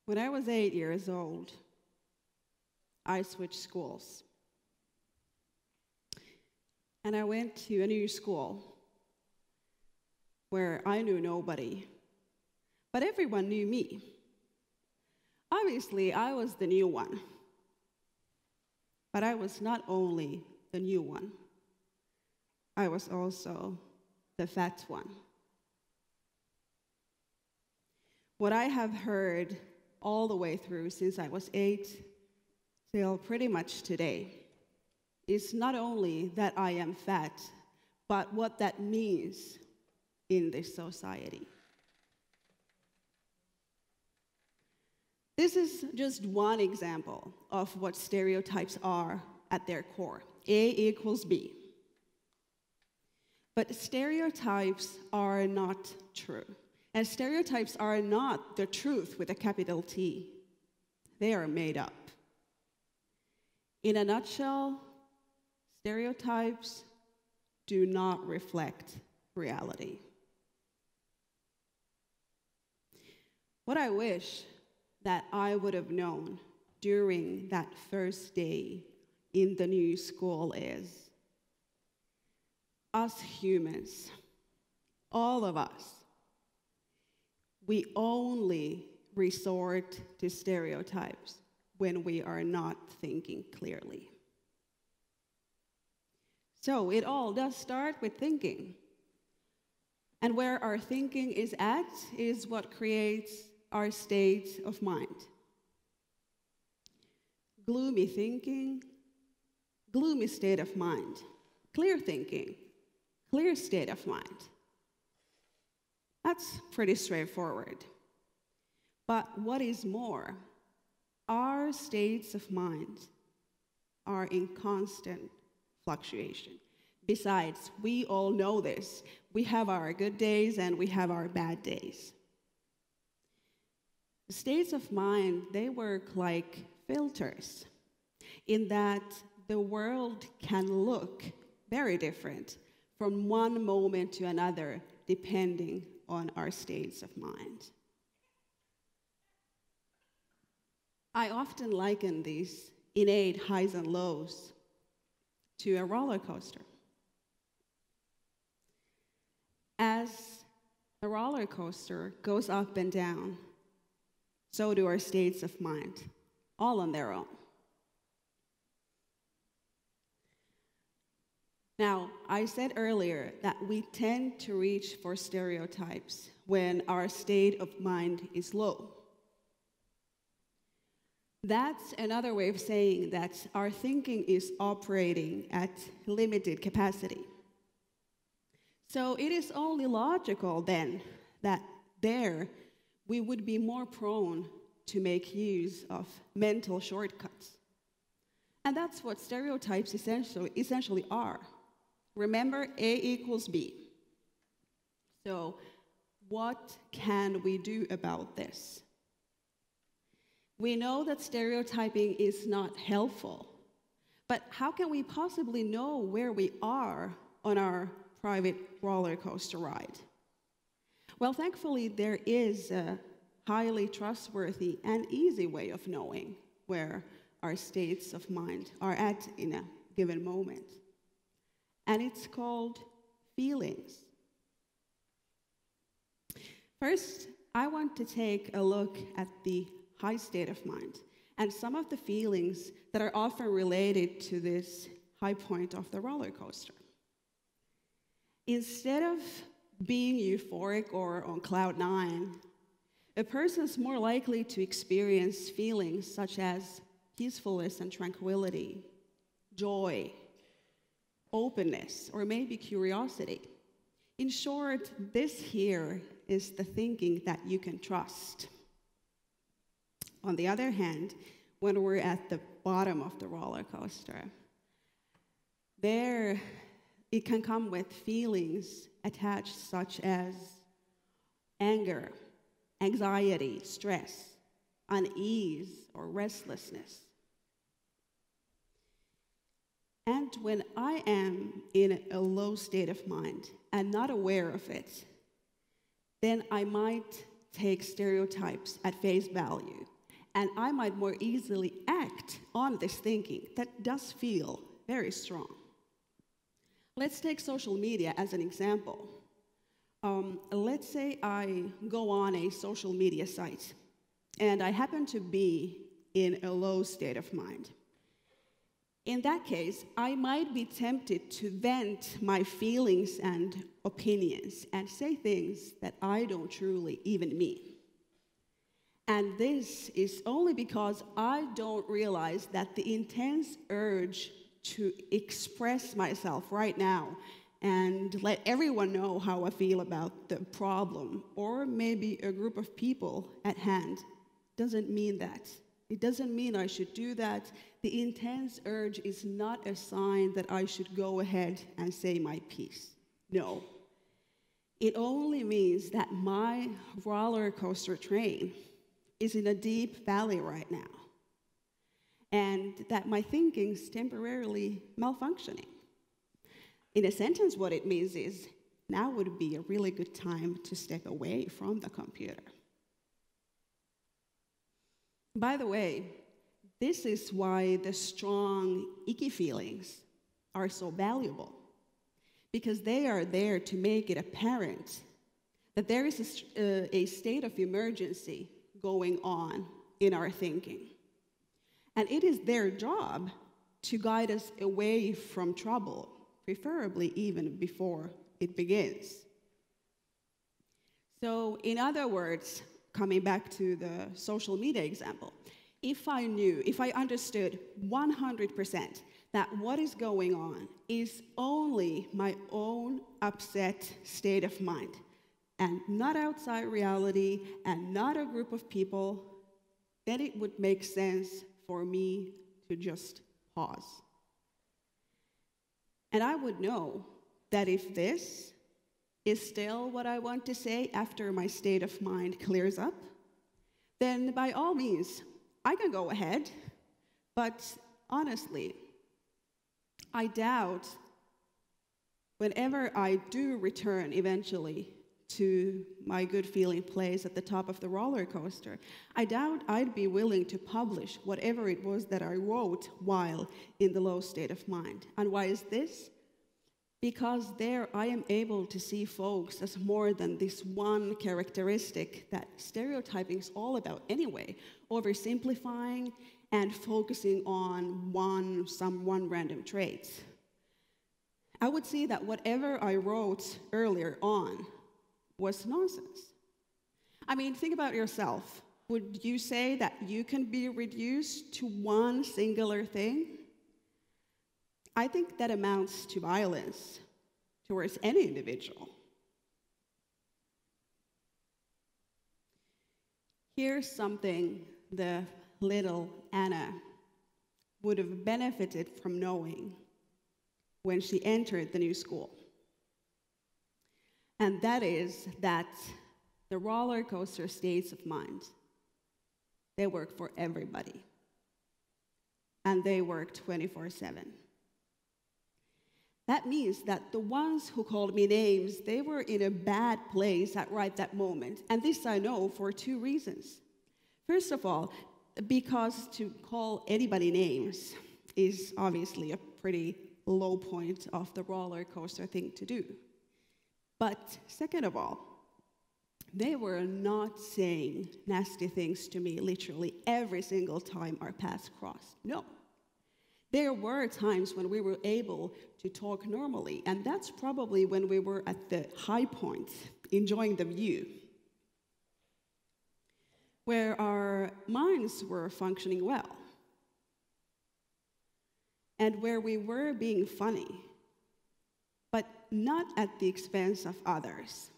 When I was 8 years old, I switched schools. And I went to a new school where I knew nobody, but everyone knew me. Obviously, I was the new one, but I was not only the new one, I was also the fat one. What I have heard all the way through since I was 8 till pretty much today is not only that I am fat, but what that means in this society. This is just one example of what stereotypes are at their core. A equals B. But stereotypes are not true. And stereotypes are not the truth with a capital T. They are made up. In a nutshell, stereotypes do not reflect reality. What I wish that I would have known during that first day in the new school is, us humans, all of us, we only resort to stereotypes when we are not thinking clearly. So it all does start with thinking. And where our thinking is at is what creates our state of mind. Gloomy thinking, gloomy state of mind. Clear thinking, clear state of mind. That's pretty straightforward. But what is more, our states of mind are in constant fluctuation. Besides, we all know this. We have our good days and we have our bad days. States of mind, they work like filters in that the world can look very different from one moment to another depending on our states of mind. I often liken these innate highs and lows to a roller coaster. As the roller coaster goes up and down, so do our states of mind, all on their own. Now, I said earlier that we tend to reach for stereotypes when our state of mind is low. That's another way of saying that our thinking is operating at limited capacity. So it is only logical then that there we would be more prone to make use of mental shortcuts. And that's what stereotypes essentially are. Remember, A equals B. So what can we do about this? We know that stereotyping is not helpful, but how can we possibly know where we are on our private roller coaster ride? Well, thankfully, there is a highly trustworthy and easy way of knowing where our states of mind are at in a given moment. And it's called feelings. First, I want to take a look at the high state of mind and some of the feelings that are often related to this high point of the roller coaster. Instead of being euphoric or on cloud 9, a person is more likely to experience feelings such as peacefulness and tranquility, joy, openness, or maybe curiosity. In short, this here is the thinking that you can trust. On the other hand, when we're at the bottom of the roller coaster, there it can come with feelings attached such as anger, anxiety, stress, unease, or restlessness. And when I am in a low state of mind and not aware of it, then I might take stereotypes at face value and I might more easily act on this thinking that does feel very strong. Let's take social media as an example. Let's say I go on a social media site, and I happen to be in a low state of mind. In that case, I might be tempted to vent my feelings and opinions and say things that I don't truly even mean. And this is only because I don't realize that the intense urge to express myself right now and let everyone know how I feel about the problem, or maybe a group of people at hand, doesn't mean that. It doesn't mean I should do that. The intense urge is not a sign that I should go ahead and say my piece. No. It only means that my roller coaster train is in a deep valley right now, and that my thinking's temporarily malfunctioning. In a sentence, what it means is, now would be a really good time to step away from the computer. By the way, this is why the strong, icky feelings are so valuable, because they are there to make it apparent that there is a state of emergency going on in our thinking. And it is their job to guide us away from trouble, preferably even before it begins. So, in other words, coming back to the social media example, if I understood 100% that what is going on is only my own upset state of mind, and not outside reality, and not a group of people, then it would make sense for me to just pause. And I would know that if this is still what I want to say after my state of mind clears up, then by all means, I can go ahead. But honestly, I doubt whenever I do return eventually to my good feeling place at the top of the roller coaster, I doubt I'd be willing to publish whatever it was that I wrote while in the low state of mind. And why is this? Because there I am able to see folks as more than this one characteristic that stereotyping is all about anyway, oversimplifying and focusing on some random trait. I would see that whatever I wrote earlier on was nonsense. I mean, think about yourself. Would you say that you can be reduced to one singular thing? I think that amounts to violence towards any individual. Here's something the little Anna would have benefited from knowing when she entered the new school. And that is that the roller coaster states of mind, they work for everybody. And they work 24/7. That means that the ones who called me names, they were in a bad place at right that moment. And this I know for two reasons. First of all, because to call anybody names is obviously a pretty low point of the roller coaster thing to do. But second of all, they were not saying nasty things to me literally every single time our paths crossed. No. There were times when we were able to talk normally, and that's probably when we were at the high point, enjoying the view, where our minds were functioning well, and where we were being funny, but not at the expense of others.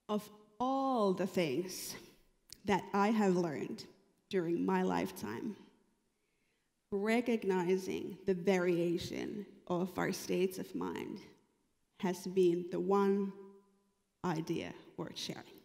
Of all the things that I have learned during my lifetime, recognizing the variation of our states of mind has been the one idea worth sharing.